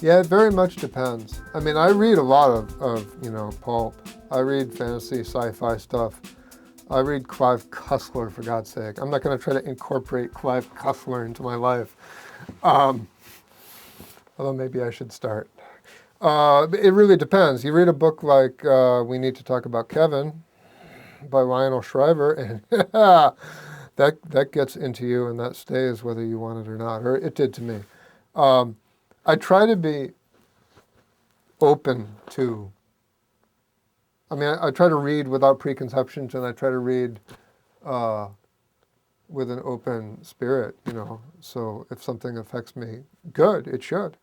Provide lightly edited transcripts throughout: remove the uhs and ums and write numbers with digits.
Yeah, it very much depends. I mean, I read a lot of pulp. I read fantasy, sci-fi stuff. I read Clive Cussler, for God's sake. I'm not going to try to incorporate Clive Cussler into my life, um, although maybe I should start. It really depends. You read a book like We Need to Talk About Kevin by Lionel Shriver, and that gets into you, and that stays whether you want it or not, or it did to me. I try to be open to, I try to read without preconceptions, and I try to read with an open spirit, so if something affects me, good, it should.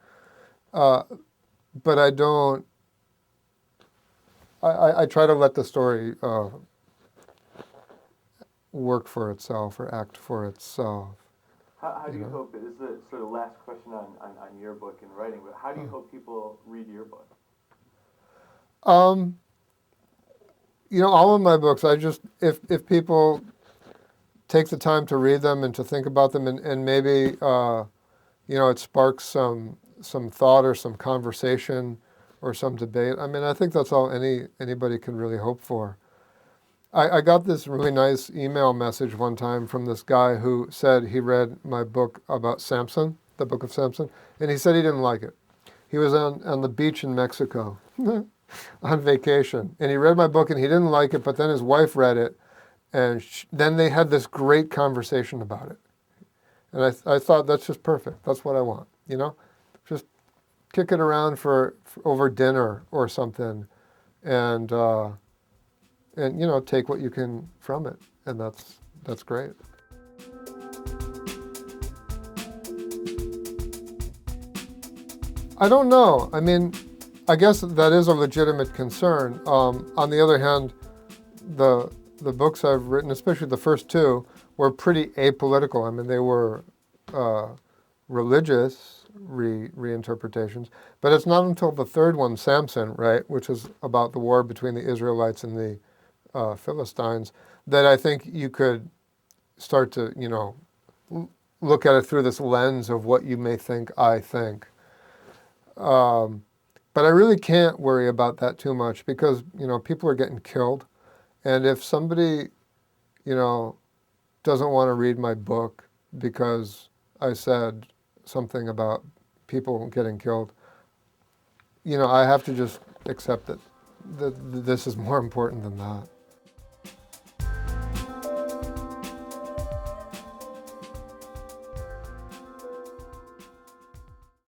But I don't, I try to let the story work for itself or act for itself. How do you hope, this is the sort of last question on your book and writing, but how do you hope people read your book? All of my books, if people take the time to read them and to think about them, and maybe, it sparks some thought or some conversation or some debate. I think that's all anybody can really hope for. I got this really nice email message one time from this guy who said he read my book about Samson, the Book of Samson, and he said he didn't like it. He was on the beach in Mexico on vacation, and he read my book and he didn't like it, but then his wife read it, and then they had this great conversation about it. And I thought, that's just perfect. That's what I want, Just kick it around for over dinner or something, and take what you can from it, and that's great. I don't know. I guess that is a legitimate concern. On the other hand, the books I've written, especially the first two, were pretty apolitical. They were religious reinterpretations, but it's not until the third one, Samson, right, which is about the war between the Israelites and the Philistines, that I think you could start to, look at it through this lens of what you may think I think. But I really can't worry about that too much because, people are getting killed. And if somebody, doesn't want to read my book because I said something about people getting killed, I have to just accept that this is more important than that.